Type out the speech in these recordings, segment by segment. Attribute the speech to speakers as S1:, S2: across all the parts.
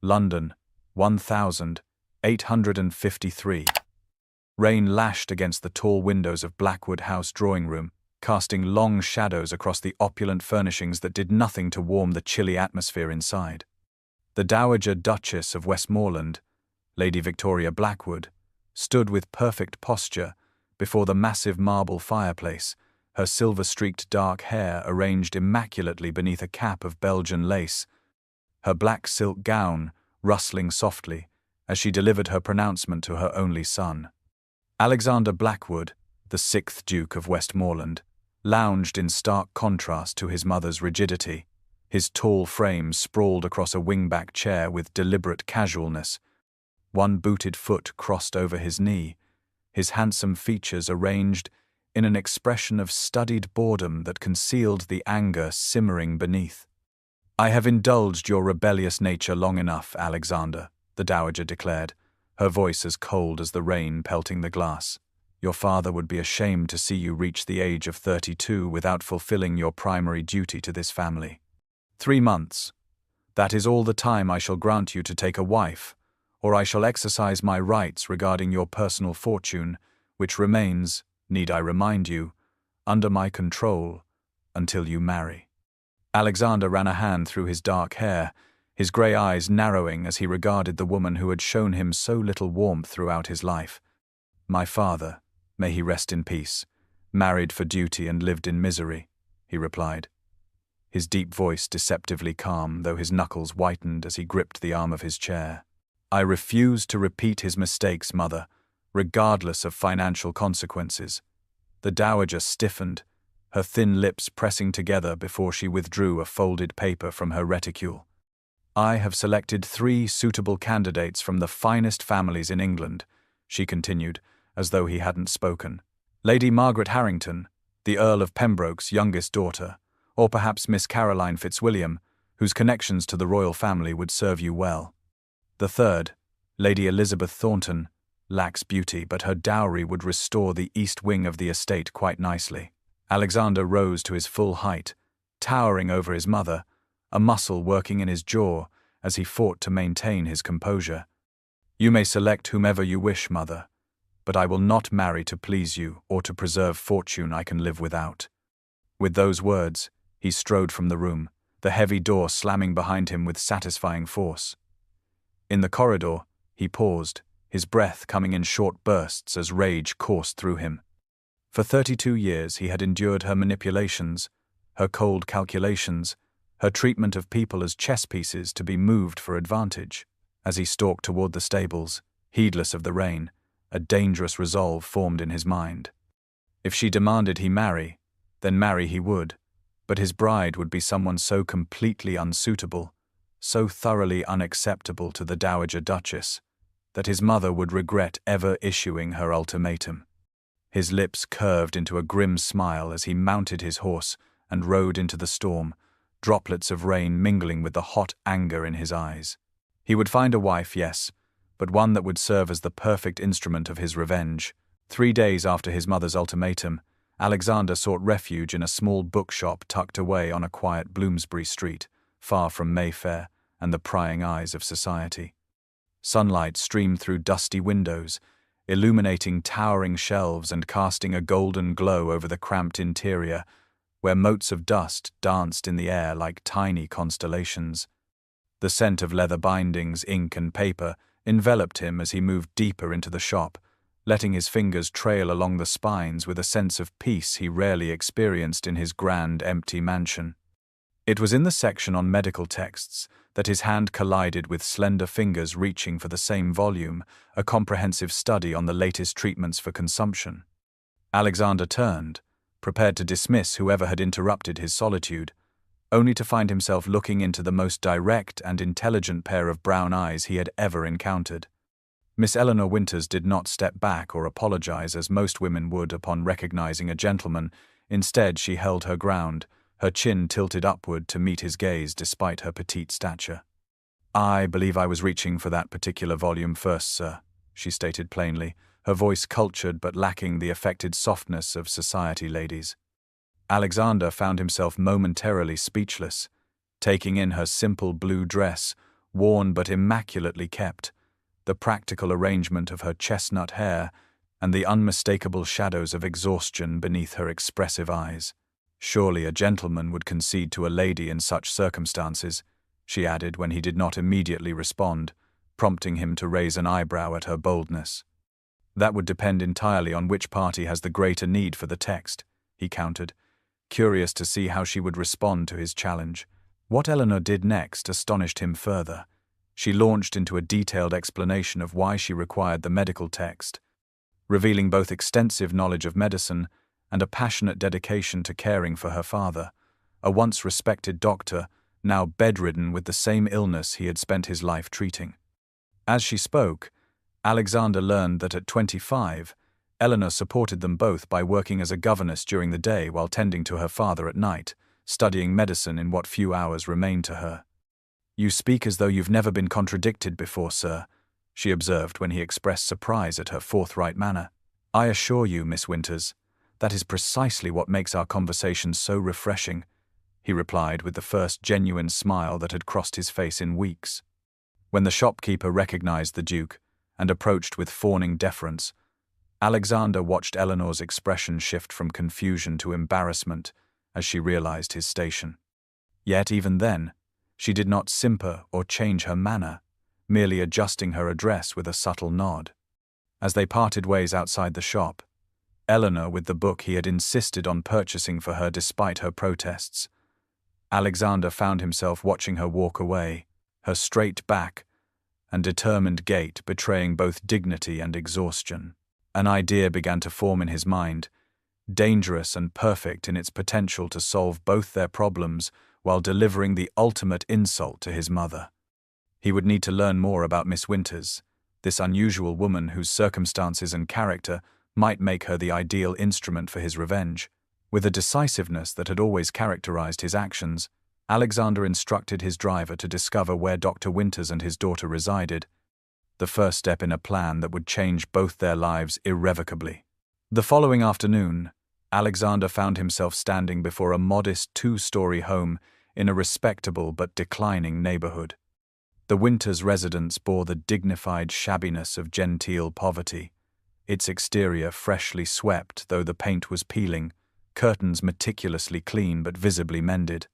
S1: London, 1853. Rain lashed against the tall windows of Blackwood House drawing room, casting long shadows across the opulent furnishings that did nothing to warm the chilly atmosphere inside. The Dowager Duchess of Westmoreland, Lady Victoria Blackwood, stood with perfect posture before the massive marble fireplace, her silver-streaked dark hair arranged immaculately beneath a cap of Belgian lace, her black silk gown rustling softly as she delivered her pronouncement to her only son. Alexander Blackwood, the 6th Duke of Westmoreland, lounged in stark contrast to his mother's rigidity, his tall frame sprawled across a wingback chair with deliberate casualness, one booted foot crossed over his knee, his handsome features arranged in an expression of studied boredom that concealed the anger simmering beneath. "I have indulged your rebellious nature long enough, Alexander," the Dowager declared, her voice as cold as the rain pelting the glass. "Your father would be ashamed to see you reach the age of 32 without fulfilling your primary duty to this family. 3 months. That is all the time I shall grant you to take a wife, or I shall exercise my rights regarding your personal fortune, which remains, need I remind you, under my control until you marry." Alexander ran a hand through his dark hair, his grey eyes narrowing as he regarded the woman who had shown him so little warmth throughout his life. "My father, may he rest in peace, married for duty and lived in misery," he replied, his deep voice deceptively calm, though his knuckles whitened as he gripped the arm of his chair. "I refuse to repeat his mistakes, mother, regardless of financial consequences." The Dowager stiffened, her thin lips pressing together before she withdrew a folded paper from her reticule. "I have selected 3 suitable candidates from the finest families in England," she continued, as though he hadn't spoken. "Lady Margaret Harrington, the Earl of Pembroke's youngest daughter, or perhaps Miss Caroline Fitzwilliam, whose connections to the royal family would serve you well. The third, Lady Elizabeth Thornton, lacks beauty, but her dowry would restore the east wing of the estate quite nicely." Alexander rose to his full height, towering over his mother, a muscle working in his jaw as he fought to maintain his composure. "You may select whomever you wish, mother, but I will not marry to please you or to preserve fortune I can live without." With those words, he strode from the room, the heavy door slamming behind him with satisfying force. In the corridor, he paused, his breath coming in short bursts as rage coursed through him. For 32 years he had endured her manipulations, her cold calculations, her treatment of people as chess pieces to be moved for advantage. As he stalked toward the stables, heedless of the rain, a dangerous resolve formed in his mind. If she demanded he marry, then marry he would, but his bride would be someone so completely unsuitable, so thoroughly unacceptable to the Dowager Duchess, that his mother would regret ever issuing her ultimatum. His lips curved into a grim smile as he mounted his horse and rode into the storm, droplets of rain mingling with the hot anger in his eyes. He would find a wife, yes, but one that would serve as the perfect instrument of his revenge. 3 days after his mother's ultimatum, Alexander sought refuge in a small bookshop tucked away on a quiet Bloomsbury street, far from Mayfair and the prying eyes of society. Sunlight streamed through dusty windows, illuminating towering shelves and casting a golden glow over the cramped interior, where motes of dust danced in the air like tiny constellations. The scent of leather bindings, ink, and paper enveloped him as he moved deeper into the shop, letting his fingers trail along the spines with a sense of peace he rarely experienced in his grand, empty mansion. It was in the section on medical texts that his hand collided with slender fingers reaching for the same volume, a comprehensive study on the latest treatments for consumption. Alexander turned, prepared to dismiss whoever had interrupted his solitude, only to find himself looking into the most direct and intelligent pair of brown eyes he had ever encountered. Miss Eleanor Winters did not step back or apologize as most women would upon recognizing a gentleman. Instead, she held her ground, her chin tilted upward to meet his gaze despite her petite stature. "I believe I was reaching for that particular volume first, sir," she stated plainly, her voice cultured but lacking the affected softness of society ladies. Alexander found himself momentarily speechless, taking in her simple blue dress, worn but immaculately kept, the practical arrangement of her chestnut hair, and the unmistakable shadows of exhaustion beneath her expressive eyes. "Surely a gentleman would concede to a lady in such circumstances," she added when he did not immediately respond, prompting him to raise an eyebrow at her boldness. "That would depend entirely on which party has the greater need for the text," he countered, curious to see how she would respond to his challenge. What Eleanor did next astonished him further. She launched into a detailed explanation of why she required the medical text, revealing both extensive knowledge of medicine and a passionate dedication to caring for her father, a once respected doctor, now bedridden with the same illness he had spent his life treating. As she spoke, Alexander learned that at 25, Eleanor supported them both by working as a governess during the day while tending to her father at night, studying medicine in what few hours remained to her. "You speak as though you've never been contradicted before, sir," she observed when he expressed surprise at her forthright manner. "I assure you, Miss Winters, that is precisely what makes our conversations so refreshing," he replied with the first genuine smile that had crossed his face in weeks. When the shopkeeper recognized the Duke and approached with fawning deference, Alexander watched Eleanor's expression shift from confusion to embarrassment as she realized his station. Yet even then, she did not simper or change her manner, merely adjusting her address with a subtle nod. As they parted ways outside the shop, Eleanor with the book he had insisted on purchasing for her despite her protests, Alexander found himself watching her walk away, her straight back and determined gait betraying both dignity and exhaustion. An idea began to form in his mind, dangerous and perfect in its potential to solve both their problems while delivering the ultimate insult to his mother. He would need to learn more about Miss Winters, this unusual woman whose circumstances and character might make her the ideal instrument for his revenge. With a decisiveness that had always characterized his actions, Alexander instructed his driver to discover where Dr. Winters and his daughter resided, the first step in a plan that would change both their lives irrevocably. The following afternoon, Alexander found himself standing before a modest two-story home in a respectable but declining neighborhood. The Winters residence bore the dignified shabbiness of genteel poverty, its exterior freshly swept though the paint was peeling, curtains meticulously clean but visibly mended.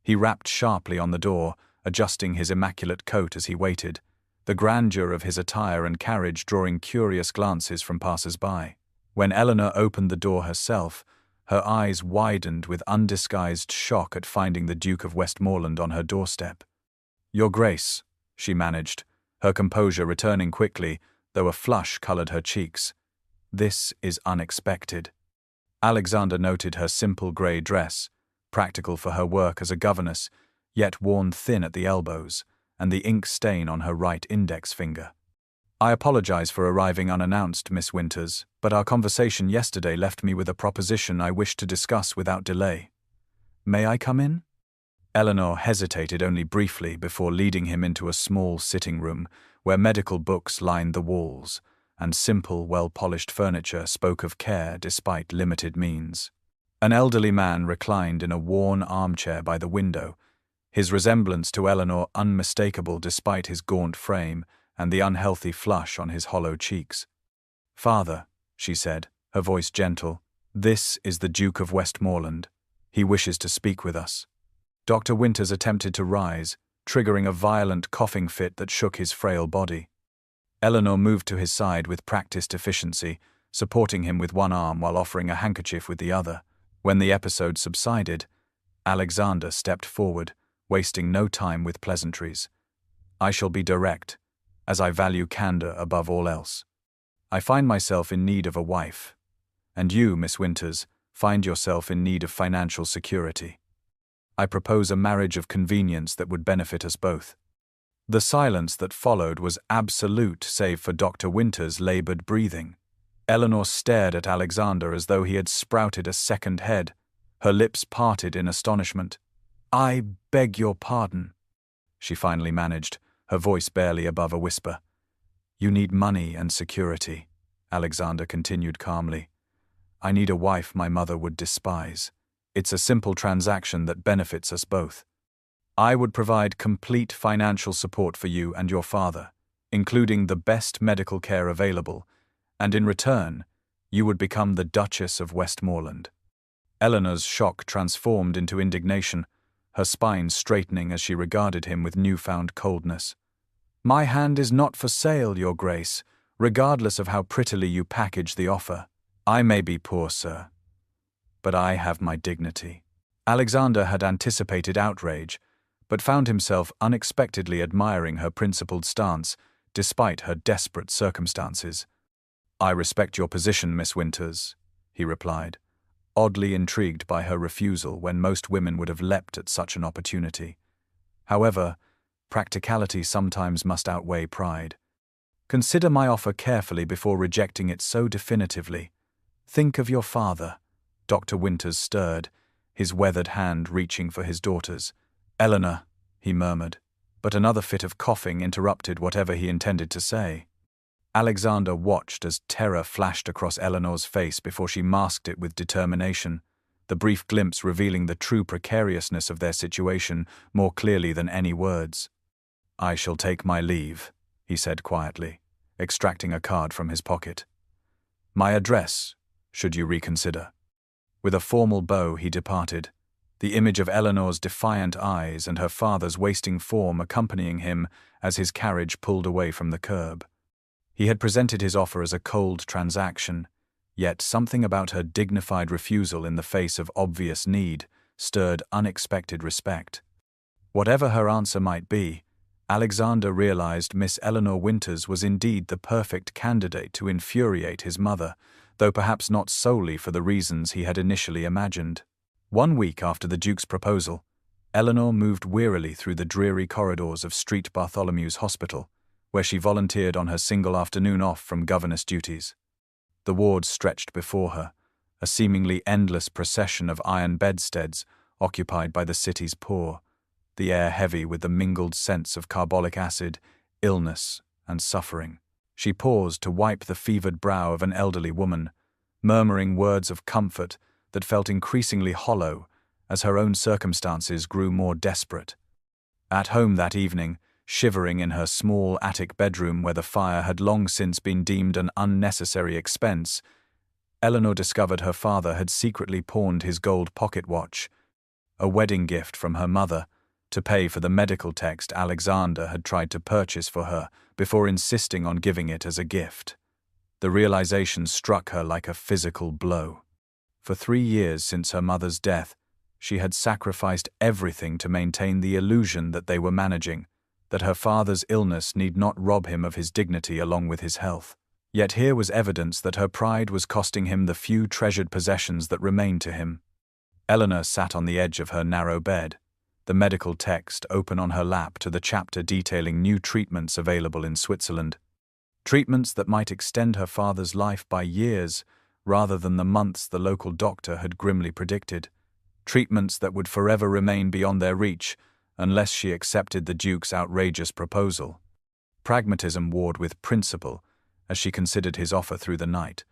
S1: He rapped sharply on the door, adjusting his immaculate coat as he waited, the grandeur of his attire and carriage drawing curious glances from passers-by. When Eleanor opened the door herself, her eyes widened with undisguised shock at finding the Duke of Westmoreland on her doorstep. "Your Grace," she managed, her composure returning quickly, though a flush colored her cheeks. "This is unexpected." Alexander noted her simple grey dress, practical for her work as a governess, yet worn thin at the elbows, and the ink stain on her right index finger. "I apologize for arriving unannounced, Miss Winters, but our conversation yesterday left me with a proposition I wish to discuss without delay. May I come in?" Eleanor hesitated only briefly before leading him into a small sitting room where medical books lined the walls, and simple, well-polished furniture spoke of care despite limited means. An elderly man reclined in a worn armchair by the window, his resemblance to Eleanor unmistakable despite his gaunt frame and the unhealthy flush on his hollow cheeks. "Father," she said, her voice gentle, "this is the Duke of Westmoreland. He wishes to speak with us." Dr. Winters attempted to rise, triggering a violent coughing fit that shook his frail body. Eleanor moved to his side with practiced efficiency, supporting him with one arm while offering a handkerchief with the other. When the episode subsided, Alexander stepped forward, wasting no time with pleasantries. "I shall be direct, as I value candor above all else. I find myself in need of a wife, and you, Miss Winters, find yourself in need of financial security. I propose a marriage of convenience that would benefit us both." The silence that followed was absolute save for Dr. Winters' labored breathing. Eleanor stared at Alexander as though he had sprouted a second head, her lips parted in astonishment. "I beg your pardon," she finally managed, her voice barely above a whisper. "You need money and security," Alexander continued calmly. "I need a wife my mother would despise. It's a simple transaction that benefits us both." I would provide complete financial support for you and your father, including the best medical care available, and in return, you would become the Duchess of Westmoreland. Eleanor's shock transformed into indignation, her spine straightening as she regarded him with newfound coldness. My hand is not for sale, Your Grace, regardless of how prettily you package the offer. I may be poor, sir, but I have my dignity. Alexander had anticipated outrage, but found himself unexpectedly admiring her principled stance, despite her desperate circumstances. I respect your position, Miss Winters, he replied, oddly intrigued by her refusal when most women would have leapt at such an opportunity. However, practicality sometimes must outweigh pride. Consider my offer carefully before rejecting it so definitively. Think of your father. Dr. Winters stirred, his weathered hand reaching for his daughter's. Eleanor, he murmured, but another fit of coughing interrupted whatever he intended to say. Alexander watched as terror flashed across Eleanor's face before she masked it with determination, the brief glimpse revealing the true precariousness of their situation more clearly than any words. I shall take my leave, he said quietly, extracting a card from his pocket. My address, should you reconsider. With a formal bow he departed, the image of Eleanor's defiant eyes and her father's wasting form accompanying him as his carriage pulled away from the curb. He had presented his offer as a cold transaction, yet something about her dignified refusal in the face of obvious need stirred unexpected respect. Whatever her answer might be, Alexander realized Miss Eleanor Winters was indeed the perfect candidate to infuriate his mother, though perhaps not solely for the reasons he had initially imagined. 1 week after the Duke's proposal, Eleanor moved wearily through the dreary corridors of St. Bartholomew's Hospital, where she volunteered on her single afternoon off from governess duties. The wards stretched before her, a seemingly endless procession of iron bedsteads occupied by the city's poor, the air heavy with the mingled scents of carbolic acid, illness, and suffering. She paused to wipe the fevered brow of an elderly woman, murmuring words of comfort that felt increasingly hollow as her own circumstances grew more desperate. At home that evening, shivering in her small attic bedroom where the fire had long since been deemed an unnecessary expense, Eleanor discovered her father had secretly pawned his gold pocket watch, a wedding gift from her mother, to pay for the medical text Alexander had tried to purchase for her before insisting on giving it as a gift. The realization struck her like a physical blow. For 3 years since her mother's death, she had sacrificed everything to maintain the illusion that they were managing, that her father's illness need not rob him of his dignity along with his health. Yet here was evidence that her pride was costing him the few treasured possessions that remained to him. Eleanor sat on the edge of her narrow bed, the medical text open on her lap to the chapter detailing new treatments available in Switzerland. Treatments that might extend her father's life by years, rather than the months the local doctor had grimly predicted. Treatments that would forever remain beyond their reach, unless she accepted the Duke's outrageous proposal. Pragmatism warred with principle as she considered his offer through the night,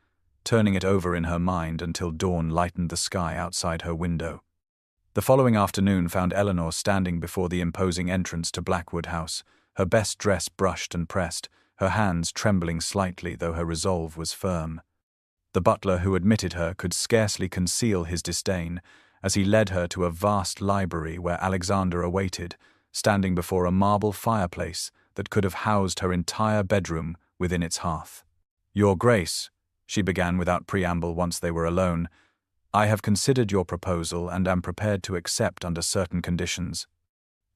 S1: turning it over in her mind until dawn lightened the sky outside her window. The following afternoon found Eleanor standing before the imposing entrance to Blackwood House, her best dress brushed and pressed, her hands trembling slightly though her resolve was firm. The butler who admitted her could scarcely conceal his disdain, as he led her to a vast library where Alexander awaited, standing before a marble fireplace that could have housed her entire bedroom within its hearth. Your Grace, she began without preamble once they were alone, I have considered your proposal and am prepared to accept under certain conditions.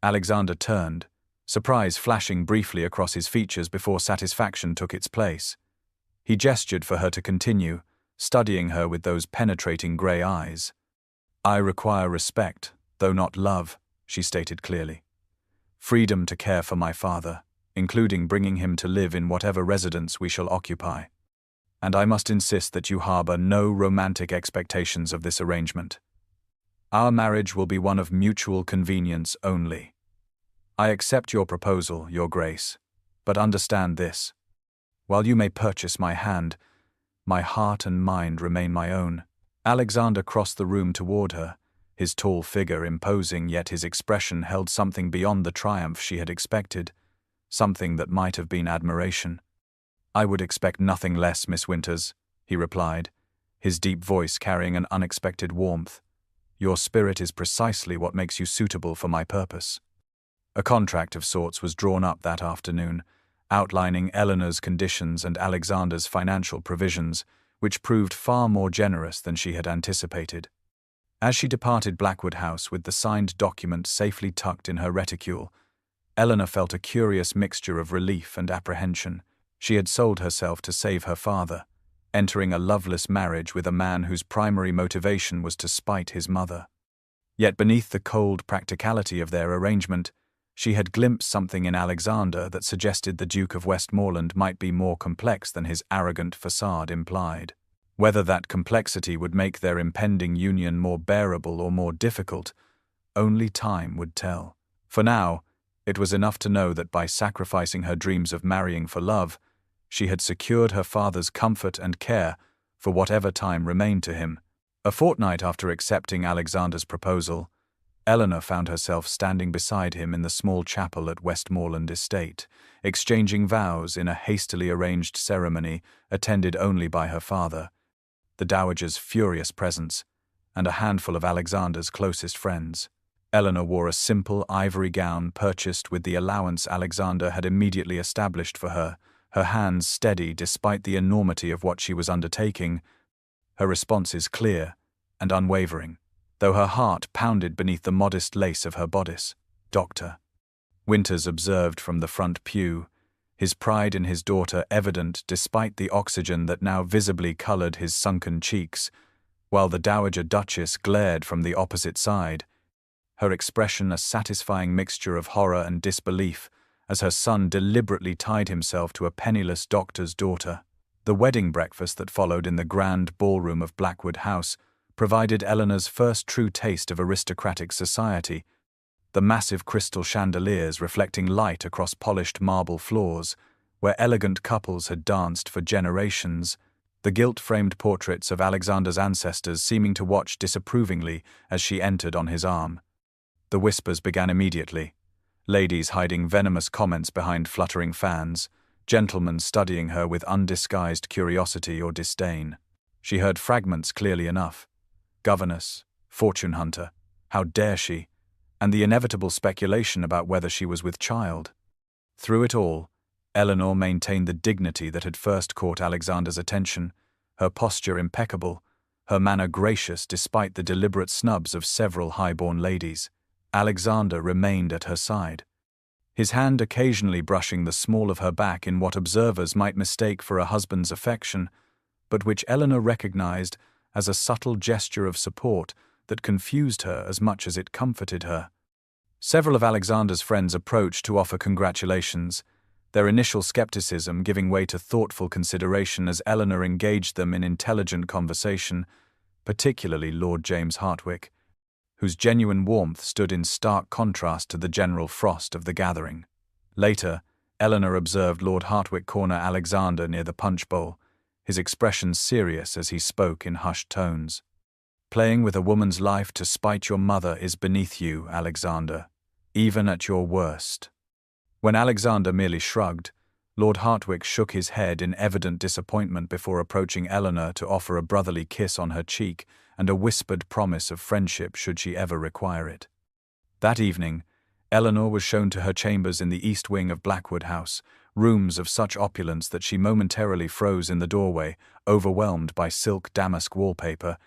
S1: Alexander turned, surprise flashing briefly across his features before satisfaction took its place. He gestured for her to continue, studying her with those penetrating grey eyes. I require respect, though not love, she stated clearly. Freedom to care for my father, including bringing him to live in whatever residence we shall occupy. And I must insist that you harbor no romantic expectations of this arrangement. Our marriage will be one of mutual convenience only. I accept your proposal, Your Grace, but understand this. While you may purchase my hand, my heart and mind remain my own. Alexander crossed the room toward her, his tall figure imposing, yet his expression held something beyond the triumph she had expected, something that might have been admiration. "I would expect nothing less, Miss Winters," he replied, his deep voice carrying an unexpected warmth. "Your spirit is precisely what makes you suitable for my purpose." A contract of sorts was drawn up that afternoon, outlining Eleanor's conditions and Alexander's financial provisions, which proved far more generous than she had anticipated. As she departed Blackwood House with the signed document safely tucked in her reticule, Eleanor felt a curious mixture of relief and apprehension. She had sold herself to save her father, entering a loveless marriage with a man whose primary motivation was to spite his mother. Yet beneath the cold practicality of their arrangement, she had glimpsed something in Alexander that suggested the Duke of Westmoreland might be more complex than his arrogant facade implied. Whether that complexity would make their impending union more bearable or more difficult, only time would tell. For now, it was enough to know that by sacrificing her dreams of marrying for love, she had secured her father's comfort and care for whatever time remained to him. A fortnight after accepting Alexander's proposal, Eleanor found herself standing beside him in the small chapel at Westmoreland Estate, exchanging vows in a hastily arranged ceremony attended only by her father, the Dowager's furious presence, and a handful of Alexander's closest friends. Eleanor wore a simple ivory gown purchased with the allowance Alexander had immediately established for her, her hands steady despite the enormity of what she was undertaking, her responses clear and unwavering, though her heart pounded beneath the modest lace of her bodice. "Doctor," Winters observed from the front pew, his pride in his daughter evident despite the oxygen that now visibly colored his sunken cheeks, while the Dowager Duchess glared from the opposite side, her expression a satisfying mixture of horror and disbelief as her son deliberately tied himself to a penniless doctor's daughter. The wedding breakfast that followed in the grand ballroom of Blackwood House provided Eleanor's first true taste of aristocratic society, the massive crystal chandeliers reflecting light across polished marble floors, where elegant couples had danced for generations, the gilt-framed portraits of Alexander's ancestors seeming to watch disapprovingly as she entered on his arm. The whispers began immediately, ladies hiding venomous comments behind fluttering fans, gentlemen studying her with undisguised curiosity or disdain. She heard fragments clearly enough. Governess, fortune hunter, how dare she, and the inevitable speculation about whether she was with child. Through it all, Eleanor maintained the dignity that had first caught Alexander's attention, her posture impeccable, her manner gracious despite the deliberate snubs of several high-born ladies. Alexander remained at her side, his hand occasionally brushing the small of her back in what observers might mistake for a husband's affection, but which Eleanor recognized as a subtle gesture of support that confused her as much as it comforted her. Several of Alexander's friends approached to offer congratulations, their initial skepticism giving way to thoughtful consideration as Eleanor engaged them in intelligent conversation, particularly Lord James Hartwick, whose genuine warmth stood in stark contrast to the general frost of the gathering. Later, Eleanor observed Lord Hartwick corner Alexander near the punch bowl, his expression serious as he spoke in hushed tones. "Playing with a woman's life to spite your mother is beneath you, Alexander, even at your worst." When Alexander merely shrugged, Lord Hartwick shook his head in evident disappointment before approaching Eleanor to offer a brotherly kiss on her cheek and a whispered promise of friendship should she ever require it. That evening, Eleanor was shown to her chambers in the east wing of Blackwood House, rooms of such opulence that she momentarily froze in the doorway, overwhelmed by silk damask wallpaper,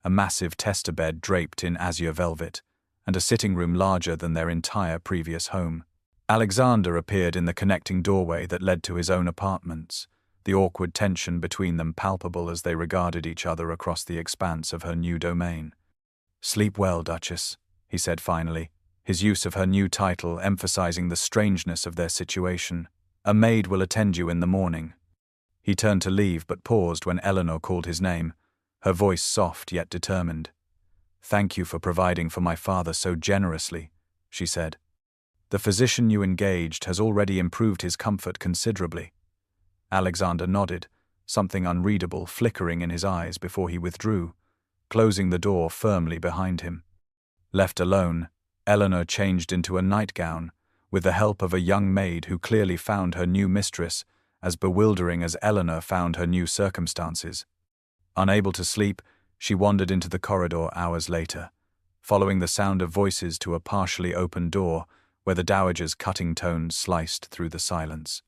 S1: a massive tester bed draped in azure velvet, and a sitting room larger than their entire previous home. Alexander appeared in the connecting doorway that led to his own apartments, the awkward tension between them palpable as they regarded each other across the expanse of her new domain. "Sleep well, Duchess," he said finally, his use of her new title emphasizing the strangeness of their situation. "A maid will attend you in the morning." He turned to leave but paused when Eleanor called his name, her voice soft yet determined. "Thank you for providing for my father so generously," she said. "The physician you engaged has already improved his comfort considerably." Alexander nodded, something unreadable flickering in his eyes before he withdrew, closing the door firmly behind him. Left alone, Eleanor changed into a nightgown, with the help of a young maid who clearly found her new mistress as bewildering as Eleanor found her new circumstances. Unable to sleep, she wandered into the corridor hours later, following the sound of voices to a partially open door where the dowager's cutting tones sliced through the silence.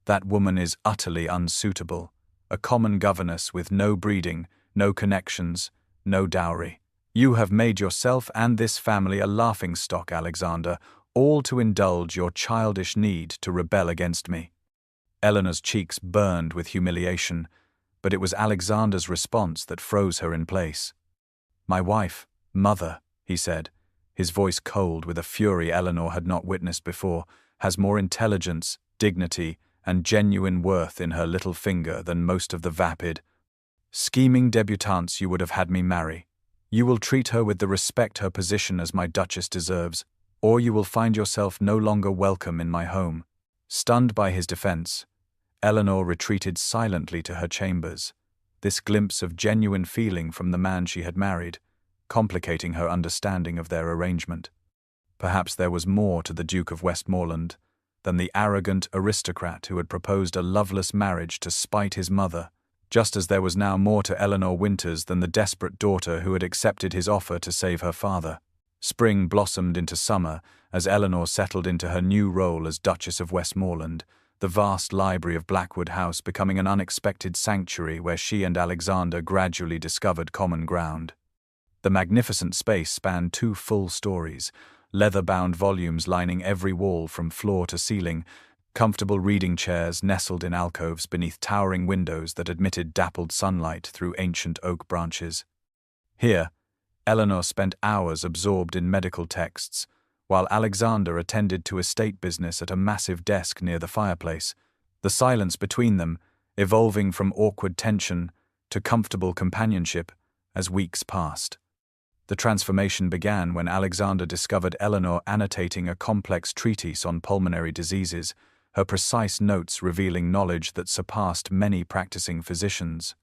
S1: That woman is utterly unsuitable, a common governess with no breeding, no connections, no dowry. You have made yourself and this family a laughingstock, Alexander, all to indulge your childish need to rebel against me. Eleanor's cheeks burned with humiliation, but it was Alexander's response that froze her in place. "My wife, mother," he said, his voice cold with a fury Eleanor had not witnessed before, "has more intelligence, dignity, and genuine worth in her little finger than most of the vapid, scheming debutantes you would have had me marry. You will treat her with the respect her position as my duchess deserves, or you will find yourself no longer welcome in my home." Stunned by his defense, Eleanor retreated silently to her chambers, this glimpse of genuine feeling from the man she had married, complicating her understanding of their arrangement. Perhaps there was more to the Duke of Westmoreland than the arrogant aristocrat who had proposed a loveless marriage to spite his mother, just as there was now more to Eleanor Winters than the desperate daughter who had accepted his offer to save her father. Spring blossomed into summer as Eleanor settled into her new role as Duchess of Westmoreland, the vast library of Blackwood House becoming an unexpected sanctuary where she and Alexander gradually discovered common ground. The magnificent space spanned 2 full stories, leather-bound volumes lining every wall from floor to ceiling, comfortable reading chairs nestled in alcoves beneath towering windows that admitted dappled sunlight through ancient oak branches. Here, Eleanor spent hours absorbed in medical texts, while Alexander attended to estate business at a massive desk near the fireplace, the silence between them evolving from awkward tension to comfortable companionship as weeks passed. The transformation began when Alexander discovered Eleanor annotating a complex treatise on pulmonary diseases, her precise notes revealing knowledge that surpassed many practicing physicians.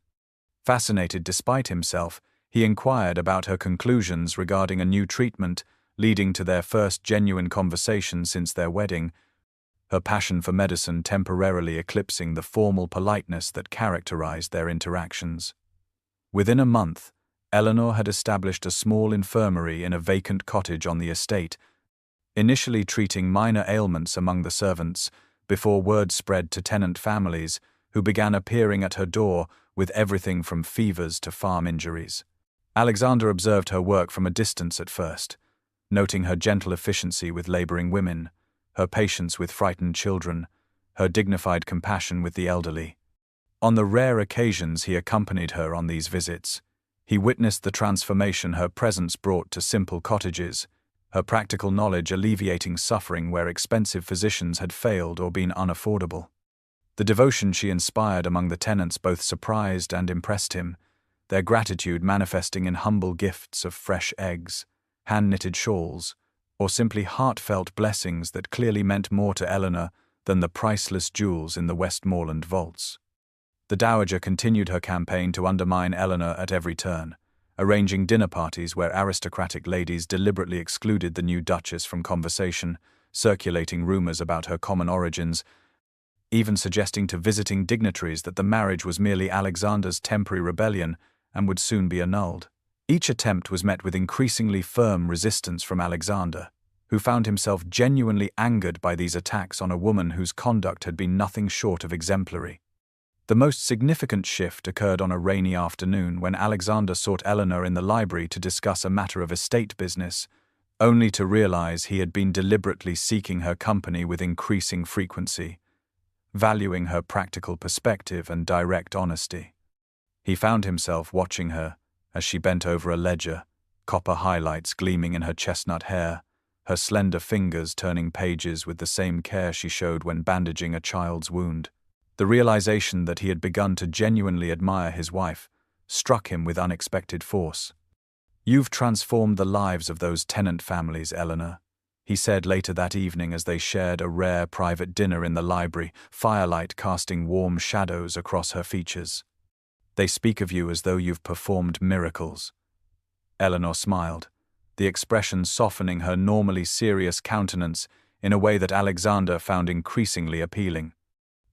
S1: Fascinated despite himself, he inquired about her conclusions regarding a new treatment, leading to their first genuine conversation since their wedding, her passion for medicine temporarily eclipsing the formal politeness that characterized their interactions. Within a month, Eleanor had established a small infirmary in a vacant cottage on the estate, initially treating minor ailments among the servants, before word spread to tenant families, who began appearing at her door with everything from fevers to farm injuries. Alexander observed her work from a distance at first, noting her gentle efficiency with laboring women, her patience with frightened children, her dignified compassion with the elderly. On the rare occasions he accompanied her on these visits, he witnessed the transformation her presence brought to simple cottages, her practical knowledge alleviating suffering where expensive physicians had failed or been unaffordable. The devotion she inspired among the tenants both surprised and impressed him, their gratitude manifesting in humble gifts of fresh eggs, hand-knitted shawls, or simply heartfelt blessings that clearly meant more to Eleanor than the priceless jewels in the Westmoreland vaults. The dowager continued her campaign to undermine Eleanor at every turn, arranging dinner parties where aristocratic ladies deliberately excluded the new duchess from conversation, circulating rumors about her common origins, even suggesting to visiting dignitaries that the marriage was merely Alexander's temporary rebellion and would soon be annulled. Each attempt was met with increasingly firm resistance from Alexander, who found himself genuinely angered by these attacks on a woman whose conduct had been nothing short of exemplary. The most significant shift occurred on a rainy afternoon when Alexander sought Eleanor in the library to discuss a matter of estate business, only to realize he had been deliberately seeking her company with increasing frequency, valuing her practical perspective and direct honesty. He found himself watching her as she bent over a ledger, copper highlights gleaming in her chestnut hair, her slender fingers turning pages with the same care she showed when bandaging a child's wound. The realization that he had begun to genuinely admire his wife struck him with unexpected force. "You've transformed the lives of those tenant families, Eleanor," he said later that evening as they shared a rare private dinner in the library, firelight casting warm shadows across her features. "They speak of you as though you've performed miracles." Eleanor smiled, the expression softening her normally serious countenance in a way that Alexander found increasingly appealing.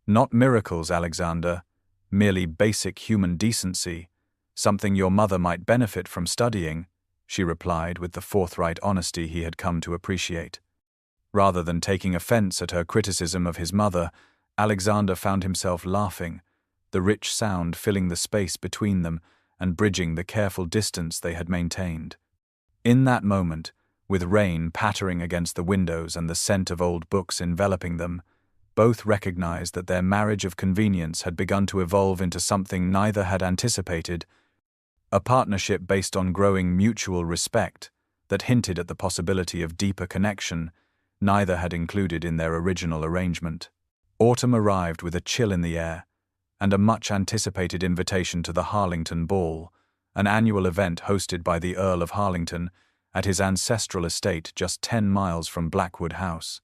S1: "Not miracles, Alexander, merely basic human decency, something your mother might benefit from studying," she replied with the forthright honesty he had come to appreciate. Rather than taking offense at her criticism of his mother, Alexander found himself laughing, the rich sound filling the space between them and bridging the careful distance they had maintained. In that moment, with rain pattering against the windows and the scent of old books enveloping them, both recognized that their marriage of convenience had begun to evolve into something neither had anticipated, a partnership based on growing mutual respect that hinted at the possibility of deeper connection neither had included in their original arrangement. Autumn arrived with a chill in the air, and a much-anticipated invitation to the Harlington Ball, an annual event hosted by the Earl of Harlington at his ancestral estate just 10 miles from Blackwood House.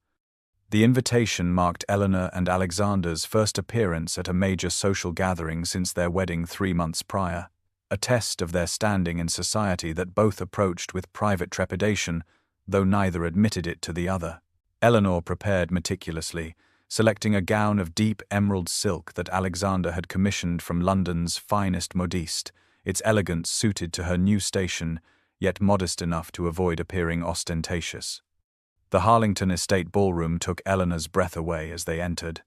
S1: The invitation marked Eleanor and Alexander's first appearance at a major social gathering since their wedding 3 months prior, a test of their standing in society that both approached with private trepidation, though neither admitted it to the other. Eleanor prepared meticulously, selecting a gown of deep emerald silk that Alexander had commissioned from London's finest modiste, its elegance suited to her new station, yet modest enough to avoid appearing ostentatious. The Harlington estate ballroom took Eleanor's breath away as they entered.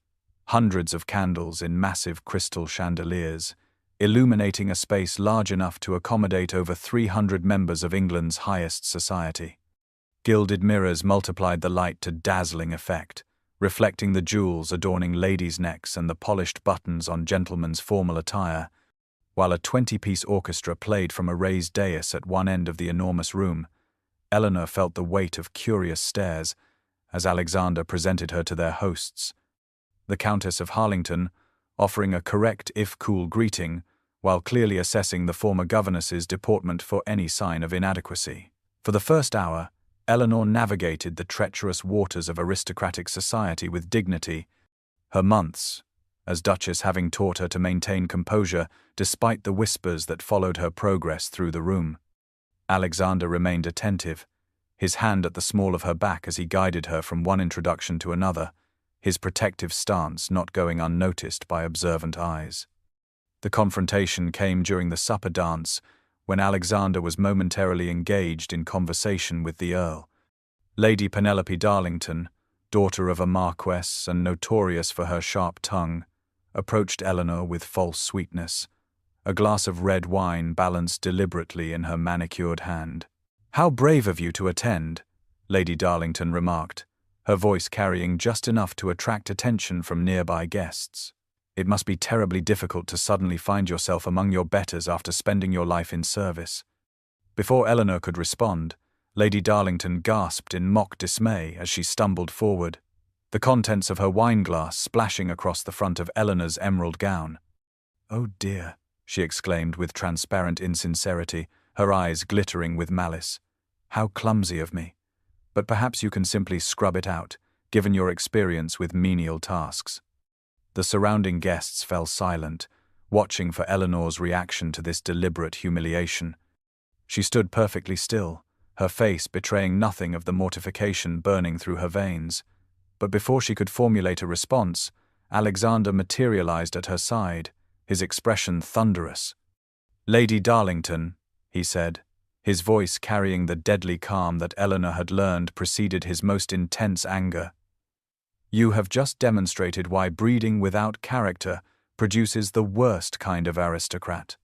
S1: Hundreds of candles in massive crystal chandeliers, illuminating a space large enough to accommodate over 300 members of England's highest society. Gilded mirrors multiplied the light to dazzling effect, reflecting the jewels adorning ladies' necks and the polished buttons on gentlemen's formal attire, while a 20-piece orchestra played from a raised dais at one end of the enormous room. Eleanor felt the weight of curious stares as Alexander presented her to their hosts, the Countess of Harlington offering a correct if cool greeting, while clearly assessing the former governess's deportment for any sign of inadequacy. For the first hour, Eleanor navigated the treacherous waters of aristocratic society with dignity, her months as Duchess having taught her to maintain composure despite the whispers that followed her progress through the room. Alexander remained attentive, his hand at the small of her back as he guided her from one introduction to another, his protective stance not going unnoticed by observant eyes. The confrontation came during the supper dance, when Alexander was momentarily engaged in conversation with the Earl. Lady Penelope Darlington, daughter of a marquess and notorious for her sharp tongue, approached Eleanor with false sweetness, a glass of red wine balanced deliberately in her manicured hand. "How brave of you to attend," Lady Darlington remarked, her voice carrying just enough to attract attention from nearby guests. "It must be terribly difficult to suddenly find yourself among your betters after spending your life in service." Before Eleanor could respond, Lady Darlington gasped in mock dismay as she stumbled forward, the contents of her wineglass splashing across the front of Eleanor's emerald gown. "Oh dear," she exclaimed with transparent insincerity, her eyes glittering with malice. "How clumsy of me. But perhaps you can simply scrub it out, given your experience with menial tasks." The surrounding guests fell silent, watching for Eleanor's reaction to this deliberate humiliation. She stood perfectly still, her face betraying nothing of the mortification burning through her veins. But before she could formulate a response, Alexander materialized at her side, his expression thunderous. "Lady Darlington," he said, his voice carrying the deadly calm that Eleanor had learned preceded his most intense anger. "You have just demonstrated why breeding without character produces the worst kind of aristocrat.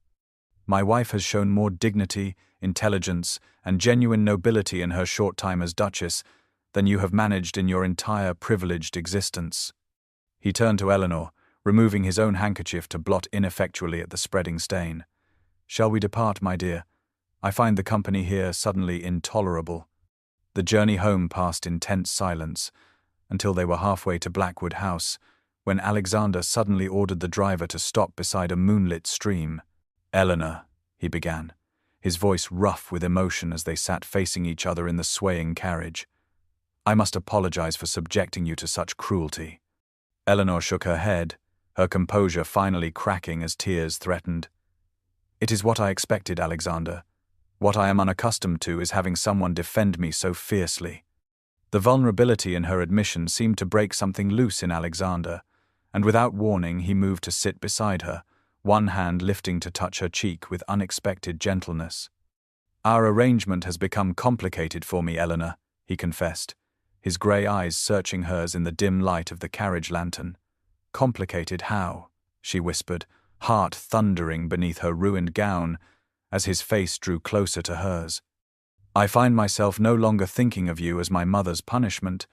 S1: My wife has shown more dignity, intelligence, and genuine nobility in her short time as Duchess than you have managed in your entire privileged existence." He turned to Eleanor, removing his own handkerchief to blot ineffectually at the spreading stain. "Shall we depart, my dear? I find the company here suddenly intolerable." The journey home passed in tense silence, until they were halfway to Blackwood House, when Alexander suddenly ordered the driver to stop beside a moonlit stream. "Eleanor," he began, his voice rough with emotion as they sat facing each other in the swaying carriage, "I must apologize for subjecting you to such cruelty." Eleanor shook her head, her composure finally cracking as tears threatened. "It is what I expected, Alexander. What I am unaccustomed to is having someone defend me so fiercely. The vulnerability in her admission seemed to break something loose in Alexander, and without warning he moved to sit beside her, one hand lifting to touch her cheek with unexpected gentleness. "Our arrangement has become complicated for me, Eleanor," he confessed, his grey eyes searching hers in the dim light of the carriage lantern. "Complicated how?" she whispered, heart thundering beneath her ruined gown, as his face drew closer to hers. "I find myself no longer thinking of you as my mother's punishment,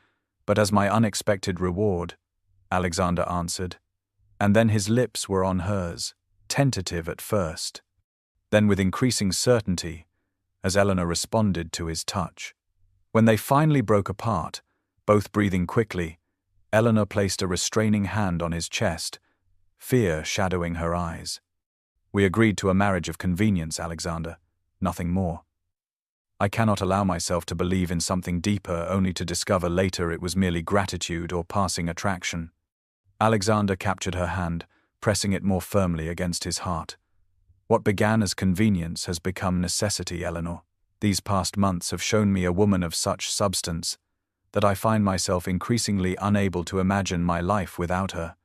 S1: but as my unexpected reward," Alexander answered, and then his lips were on hers, tentative at first, then with increasing certainty, as Eleanor responded to his touch. When they finally broke apart, both breathing quickly, Eleanor placed a restraining hand on his chest, fear shadowing her eyes. "We agreed to a marriage of convenience, Alexander, nothing more. I cannot allow myself to believe in something deeper only to discover later it was merely gratitude or passing attraction." Alexander captured her hand, pressing it more firmly against his heart. "What began as convenience has become necessity, Eleanor. These past months have shown me a woman of such substance that I find myself increasingly unable to imagine my life without her."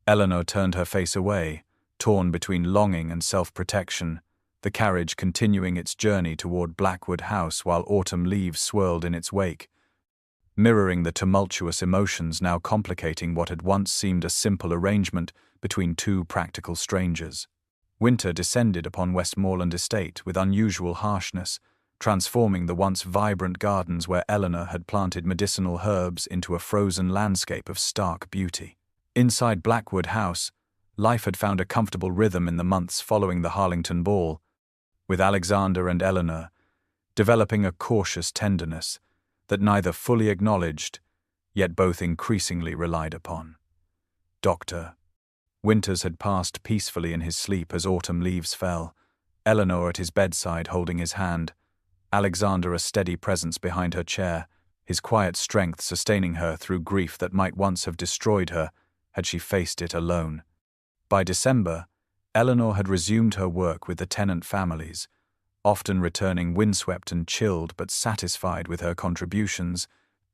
S1: Eleanor turned her face away, torn between longing and self-protection, the carriage continuing its journey toward Blackwood House while autumn leaves swirled in its wake, mirroring the tumultuous emotions now complicating what had once seemed a simple arrangement between two practical strangers. Winter descended upon Westmoreland Estate with unusual harshness, transforming the once vibrant gardens where Eleanor had planted medicinal herbs into a frozen landscape of stark beauty. Inside Blackwood House, life had found a comfortable rhythm in the months following the Harlington Ball, with Alexander and Eleanor developing a cautious tenderness that neither fully acknowledged, yet both increasingly relied upon. Dr. Winters had passed peacefully in his sleep as autumn leaves fell, Eleanor at his bedside holding his hand, Alexander a steady presence behind her chair, his quiet strength sustaining her through grief that might once have destroyed her had she faced it alone. By December, Eleanor had resumed her work with the tenant families, often returning windswept and chilled but satisfied with her contributions,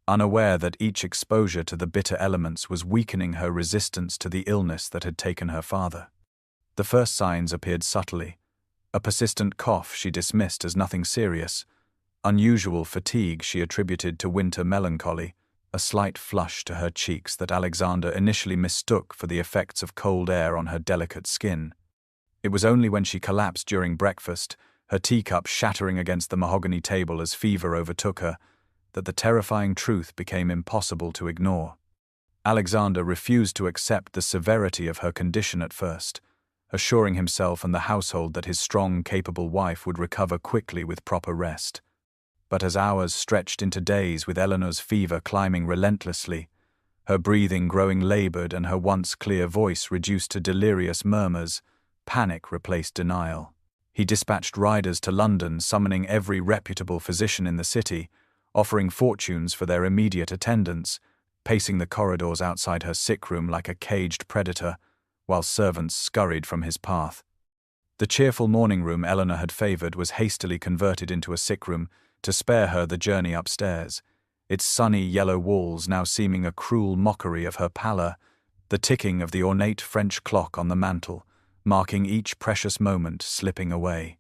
S1: unaware that each exposure to the bitter elements was weakening her resistance to the illness that had taken her father. The first signs appeared subtly. A persistent cough she dismissed as nothing serious, unusual fatigue she attributed to winter melancholy, a slight flush to her cheeks that Alexander initially mistook for the effects of cold air on her delicate skin. It was only when she collapsed during breakfast, her teacup shattering against the mahogany table as fever overtook her, that the terrifying truth became impossible to ignore. Alexander refused to accept the severity of her condition at first, assuring himself and the household that his strong, capable wife would recover quickly with proper rest. But as hours stretched into days with Eleanor's fever climbing relentlessly, her breathing growing labored and her once clear voice reduced to delirious murmurs, panic replaced denial. He dispatched riders to London, summoning every reputable physician in the city, offering fortunes for their immediate attendance, pacing the corridors outside her sick room like a caged predator, while servants scurried from his path. The cheerful morning room Eleanor had favoured was hastily converted into a sick room to spare her the journey upstairs, its sunny yellow walls now seeming a cruel mockery of her pallor, the ticking of the ornate French clock on the mantel, marking each precious moment slipping away.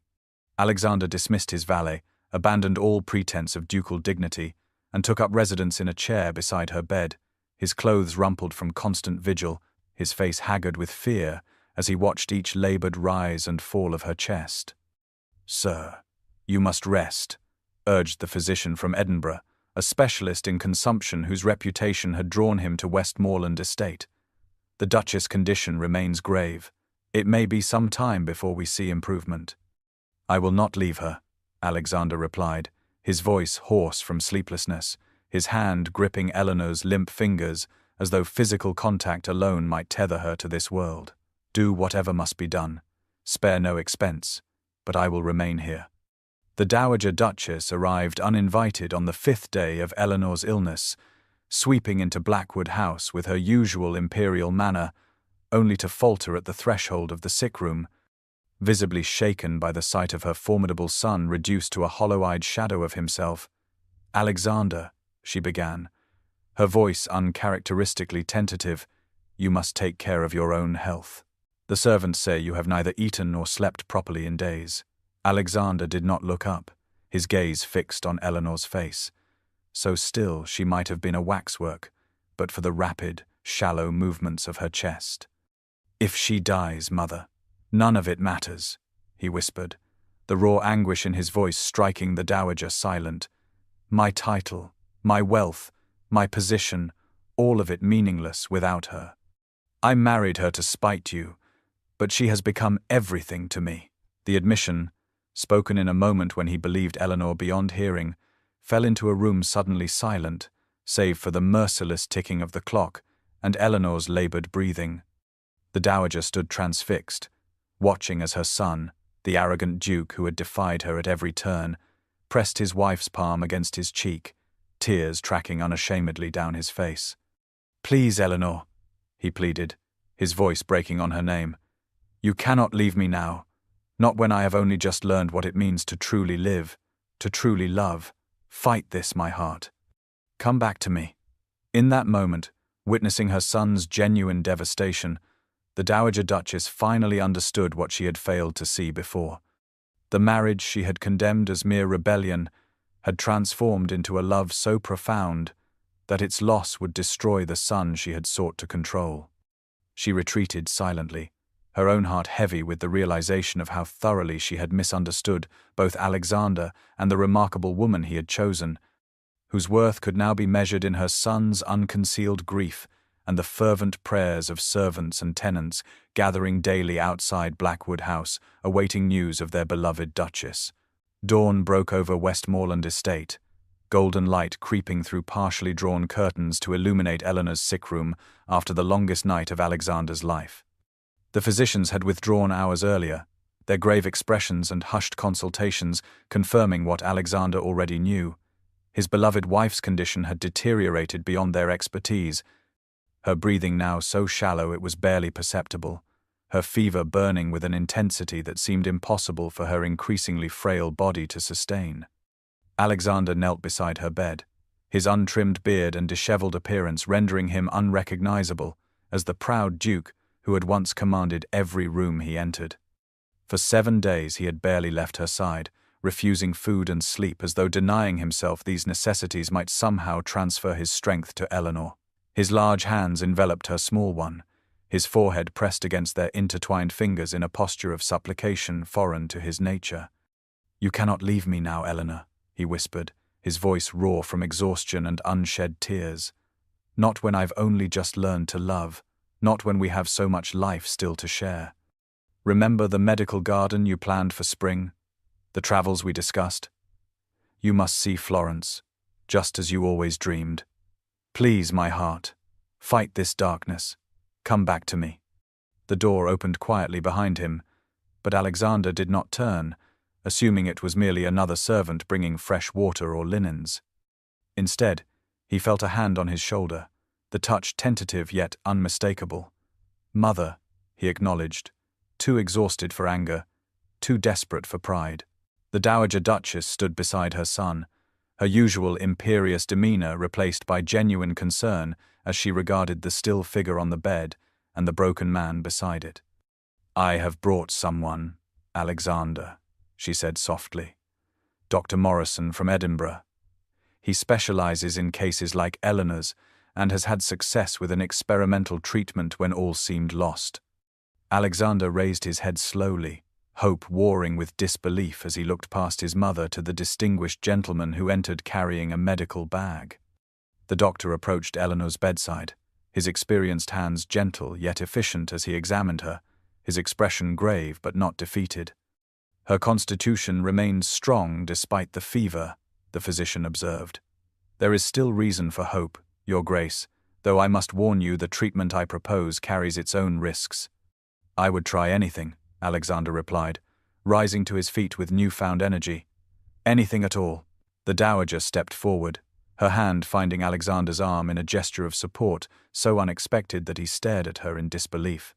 S1: Alexander dismissed his valet, abandoned all pretense of ducal dignity, and took up residence in a chair beside her bed, his clothes rumpled from constant vigil, his face haggard with fear as he watched each laboured rise and fall of her chest. "Sir, you must rest," urged the physician from Edinburgh, a specialist in consumption whose reputation had drawn him to Westmoreland Estate. "The Duchess' condition remains grave. It may be some time before we see improvement." "I will not leave her," Alexander replied, his voice hoarse from sleeplessness, his hand gripping Eleanor's limp fingers as though physical contact alone might tether her to this world. "Do whatever must be done. Spare no expense, but I will remain here." The Dowager Duchess arrived uninvited on the 5th day of Eleanor's illness, sweeping into Blackwood House with her usual imperial manner, only to falter at the threshold of the sick room, visibly shaken by the sight of her formidable son reduced to a hollow-eyed shadow of himself. "Alexander," she began, her voice uncharacteristically tentative, "you must take care of your own health. The servants say you have neither eaten nor slept properly in days." Alexander did not look up, his gaze fixed on Eleanor's face. So still she might have been a waxwork, but for the rapid, shallow movements of her chest. "If she dies, mother, none of it matters," he whispered, the raw anguish in his voice striking the dowager silent. "My title, my wealth, my position, all of it meaningless without her. I married her to spite you, but she has become everything to me." The admission, spoken in a moment when he believed Eleanor beyond hearing, fell into a room suddenly silent, save for the merciless ticking of the clock and Eleanor's labored breathing. The dowager stood transfixed, watching as her son, the arrogant duke who had defied her at every turn, pressed his wife's palm against his cheek, tears tracking unashamedly down his face. "Please, Eleanor," he pleaded, his voice breaking on her name. "You cannot leave me now, not when I have only just learned what it means to truly live, to truly love. Fight this, my heart. Come back to me." In that moment, witnessing her son's genuine devastation, the Dowager Duchess finally understood what she had failed to see before. The marriage she had condemned as mere rebellion had transformed into a love so profound that its loss would destroy the son she had sought to control. She retreated silently, her own heart heavy with the realization of how thoroughly she had misunderstood both Alexander and the remarkable woman he had chosen, whose worth could now be measured in her son's unconcealed grief and the fervent prayers of servants and tenants gathering daily outside Blackwood House, awaiting news of their beloved Duchess. Dawn broke over Westmoreland Estate, golden light creeping through partially drawn curtains to illuminate Eleanor's sick room after the longest night of Alexander's life. The physicians had withdrawn hours earlier, their grave expressions and hushed consultations confirming what Alexander already knew. His beloved wife's condition had deteriorated beyond their expertise, her breathing now so shallow it was barely perceptible, her fever burning with an intensity that seemed impossible for her increasingly frail body to sustain. Alexander knelt beside her bed, his untrimmed beard and disheveled appearance rendering him unrecognizable as the proud duke who had once commanded every room he entered. For 7 days he had barely left her side, refusing food and sleep as though denying himself these necessities might somehow transfer his strength to Eleanor. His large hands enveloped her small one, his forehead pressed against their intertwined fingers in a posture of supplication foreign to his nature. "You cannot leave me now, Eleanor," he whispered, his voice raw from exhaustion and unshed tears. "Not when I've only just learned to love, not when we have so much life still to share. Remember the medical garden you planned for spring? The travels we discussed? You must see Florence, just as you always dreamed. Please, my heart, fight this darkness. Come back to me." The door opened quietly behind him, but Alexander did not turn, assuming it was merely another servant bringing fresh water or linens. Instead, he felt a hand on his shoulder, the touch tentative yet unmistakable. "Mother," he acknowledged, too exhausted for anger, too desperate for pride. The Dowager Duchess stood beside her son, her usual imperious demeanor replaced by genuine concern as she regarded the still figure on the bed and the broken man beside it. "I have brought someone, Alexander," she said softly. "Dr. Morrison from Edinburgh. He specializes in cases like Eleanor's and has had success with an experimental treatment when all seemed lost." Alexander raised his head slowly, hope warring with disbelief as he looked past his mother to the distinguished gentleman who entered carrying a medical bag. The doctor approached Eleanor's bedside, his experienced hands gentle yet efficient as he examined her, his expression grave but not defeated. "Her constitution remains strong despite the fever," the physician observed. "There is still reason for hope, Your Grace, though I must warn you the treatment I propose carries its own risks." "I would try anything," Alexander replied, rising to his feet with newfound energy. "Anything at all." The dowager stepped forward, her hand finding Alexander's arm in a gesture of support so unexpected that he stared at her in disbelief.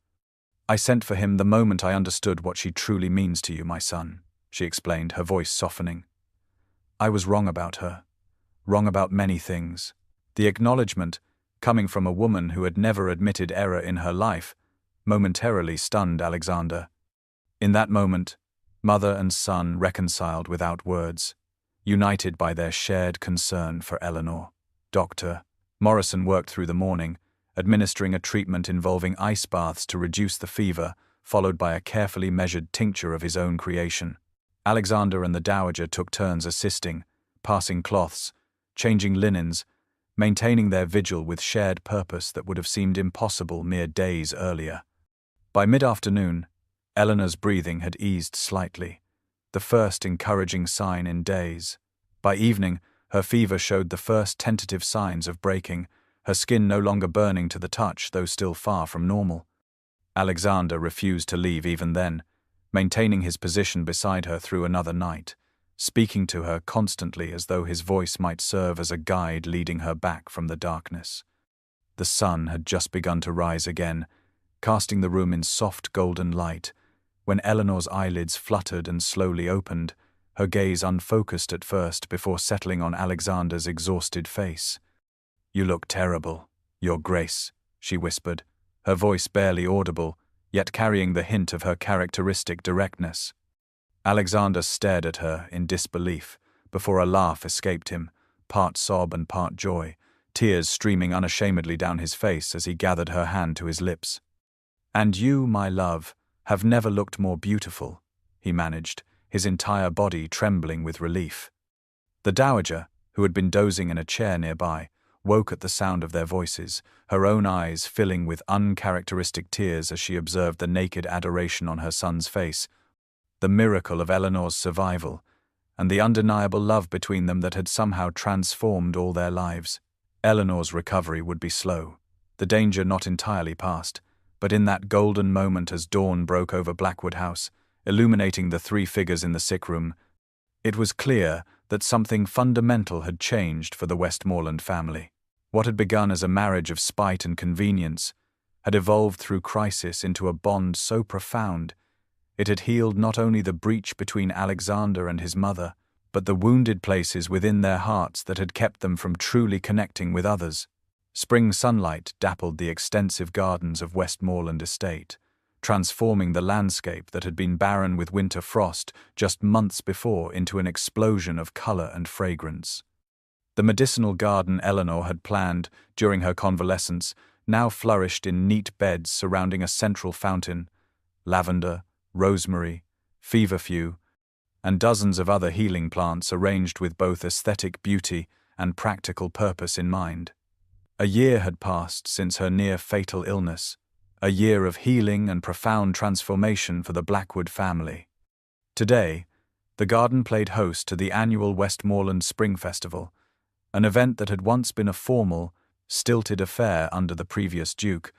S1: "I sent for him the moment I understood what she truly means to you, my son," she explained, her voice softening. "I was wrong about her. Wrong about many things." The acknowledgement, coming from a woman who had never admitted error in her life, momentarily stunned Alexander. In that moment, mother and son reconciled without words, united by their shared concern for Eleanor. Dr. Morrison worked through the morning, administering a treatment involving ice baths to reduce the fever, followed by a carefully measured tincture of his own creation. Alexander and the dowager took turns assisting, passing cloths, changing linens, maintaining their vigil with shared purpose that would have seemed impossible mere days earlier. By mid-afternoon, Eleanor's breathing had eased slightly, the first encouraging sign in days. By evening, her fever showed the first tentative signs of breaking, her skin no longer burning to the touch, though still far from normal. Alexander refused to leave even then, maintaining his position beside her through another night, speaking to her constantly as though his voice might serve as a guide leading her back from the darkness. The sun had just begun to rise again, casting the room in soft golden light, when Eleanor's eyelids fluttered and slowly opened, her gaze unfocused at first before settling on Alexander's exhausted face. "You look terrible, Your Grace," she whispered, her voice barely audible, yet carrying the hint of her characteristic directness. Alexander stared at her in disbelief, before a laugh escaped him, part sob and part joy, tears streaming unashamedly down his face as he gathered her hand to his lips. "And you, my love, have never looked more beautiful," he managed, his entire body trembling with relief. The dowager, who had been dozing in a chair nearby, woke at the sound of their voices, her own eyes filling with uncharacteristic tears as she observed the naked adoration on her son's face, the miracle of Eleanor's survival, and the undeniable love between them that had somehow transformed all their lives. Eleanor's recovery would be slow, the danger not entirely past, but in that golden moment as dawn broke over Blackwood House, illuminating the three figures in the sick room, it was clear that something fundamental had changed for the Westmoreland family. What had begun as a marriage of spite and convenience had evolved through crisis into a bond so profound it had healed not only the breach between Alexander and his mother, but the wounded places within their hearts that had kept them from truly connecting with others. Spring sunlight dappled the extensive gardens of Westmoreland Estate, transforming the landscape that had been barren with winter frost just months before into an explosion of color and fragrance. The medicinal garden Eleanor had planned during her convalescence now flourished in neat beds surrounding a central fountain, lavender, rosemary, feverfew, and dozens of other healing plants arranged with both aesthetic beauty and practical purpose in mind. A year had passed since her near-fatal illness, a year of healing and profound transformation for the Blackwood family. Today, the garden played host to the annual Westmoreland Spring Festival, an event that had once been a formal, stilted affair under the previous Duke,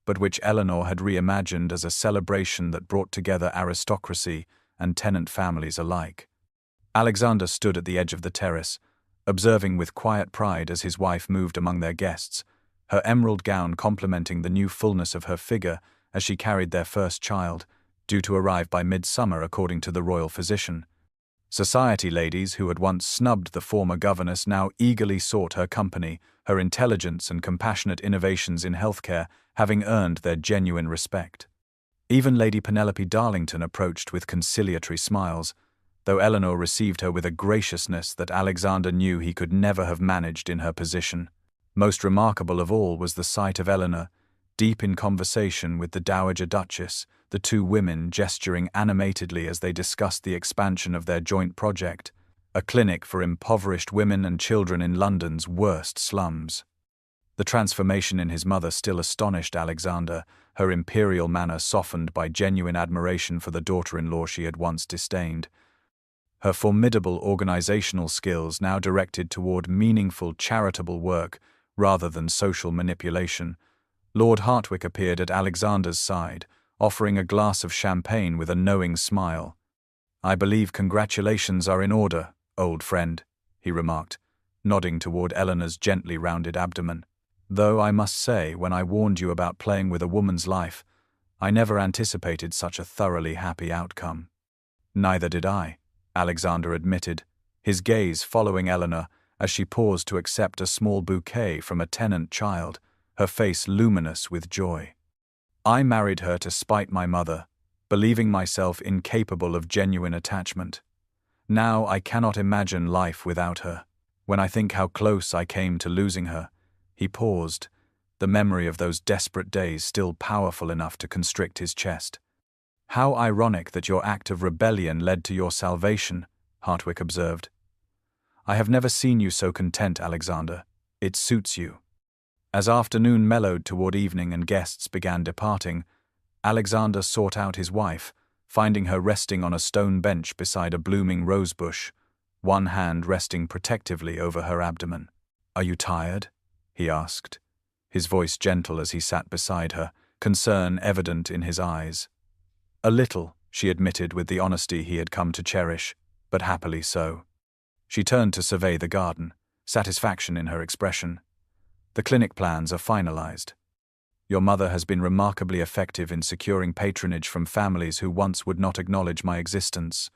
S1: but which Eleanor had reimagined as a celebration that brought together aristocracy and tenant families alike. Alexander stood at the edge of the terrace, observing with quiet pride as his wife moved among their guests, her emerald gown complementing the new fullness of her figure as she carried their first child, due to arrive by midsummer according to the royal physician. Society ladies who had once snubbed the former governess now eagerly sought her company, her intelligence and compassionate innovations in healthcare having earned their genuine respect. Even Lady Penelope Darlington approached with conciliatory smiles, though Eleanor received her with a graciousness that Alexander knew he could never have managed in her position. Most remarkable of all was the sight of Eleanor, deep in conversation with the Dowager Duchess, the two women gesturing animatedly as they discussed the expansion of their joint project, a clinic for impoverished women and children in London's worst slums. The transformation in his mother still astonished Alexander, her imperial manner softened by genuine admiration for the daughter-in-law she had once disdained. Her formidable organizational skills now directed toward meaningful charitable work rather than social manipulation. Lord Hartwick appeared at Alexander's side, offering a glass of champagne with a knowing smile. "I believe congratulations are in order, old friend," he remarked, nodding toward Eleanor's gently rounded abdomen. "Though I must say, when I warned you about playing with a woman's life, I never anticipated such a thoroughly happy outcome. Neither did I, Alexander admitted, his gaze following Eleanor as she paused to accept a small bouquet from a tenant child, her face luminous with joy. I married her to spite my mother, believing myself incapable of genuine attachment. Now I cannot imagine life without her. When I think how close I came to losing her, he paused, the memory of those desperate days still powerful enough to constrict his chest. How ironic that your act of rebellion led to your salvation, Hartwick observed. I have never seen you so content, Alexander. It suits you. As afternoon mellowed toward evening and guests began departing, Alexander sought out his wife, finding her resting on a stone bench beside a blooming rosebush, one hand resting protectively over her abdomen. "Are you tired?" he asked, his voice gentle as he sat beside her, concern evident in his eyes. "A little," she admitted with the honesty he had come to cherish, but happily so. She turned to survey the garden, satisfaction in her expression. "The clinic plans are finalized. Your mother has been remarkably effective in securing patronage from families who once would not acknowledge my existence."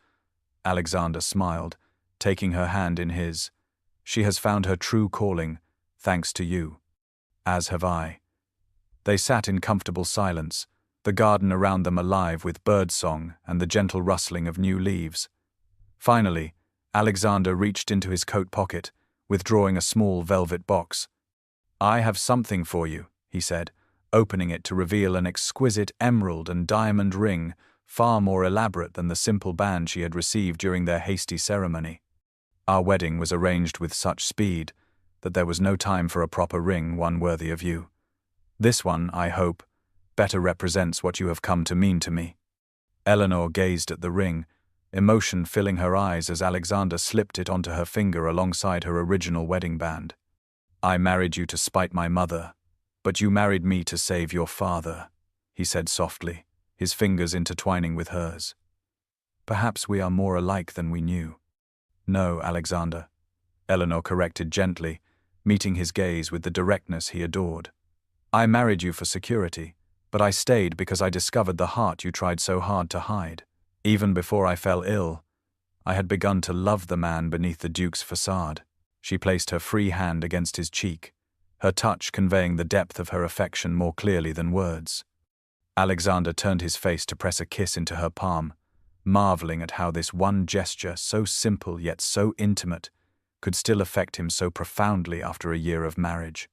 S1: Alexander smiled, taking her hand in his. "She has found her true calling, thanks to you. As have I." They sat in comfortable silence, the garden around them alive with birdsong and the gentle rustling of new leaves. Finally, Alexander reached into his coat pocket, withdrawing a small velvet box. "I have something for you," he said, opening it to reveal an exquisite emerald and diamond ring, far more elaborate than the simple band she had received during their hasty ceremony. "Our wedding was arranged with such speed that there was no time for a proper ring, one worthy of you. This one, I hope, better represents what you have come to mean to me." Eleanor gazed at the ring, emotion filling her eyes as Alexander slipped it onto her finger alongside her original wedding band. "I married you to spite my mother, but you married me to save your father," he said softly, his fingers intertwining with hers. "Perhaps we are more alike than we knew." "No, Alexander," Eleanor corrected gently, meeting his gaze with the directness he adored. "I married you for security, but I stayed because I discovered the heart you tried so hard to hide. Even before I fell ill, I had begun to love the man beneath the Duke's facade." She placed her free hand against his cheek, her touch conveying the depth of her affection more clearly than words. Alexander turned his face to press a kiss into her palm, marveling at how this one gesture, so simple yet so intimate, could still affect him so profoundly after a year of marriage.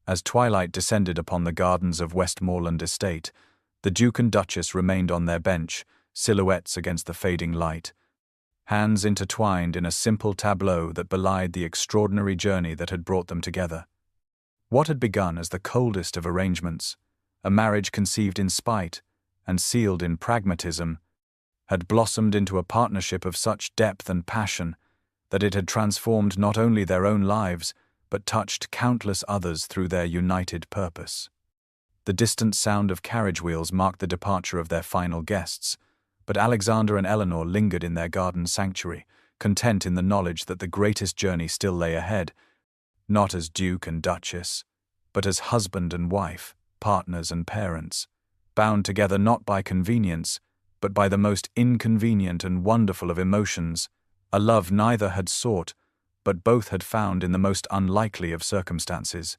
S1: As twilight descended upon the gardens of Westmoreland Estate, the Duke and Duchess remained on their bench, silhouettes against the fading light, hands intertwined in a simple tableau that belied the extraordinary journey that had brought them together. What had begun as the coldest of arrangements, a marriage conceived in spite and sealed in pragmatism, had blossomed into a partnership of such depth and passion that it had transformed not only their own lives, but touched countless others through their united purpose. The distant sound of carriage wheels marked the departure of their final guests, but Alexander and Eleanor lingered in their garden sanctuary, content in the knowledge that the greatest journey still lay ahead, not as Duke and Duchess, but as husband and wife, partners and parents, bound together not by convenience, but by the most inconvenient and wonderful of emotions, a love neither had sought, but both had found in the most unlikely of circumstances.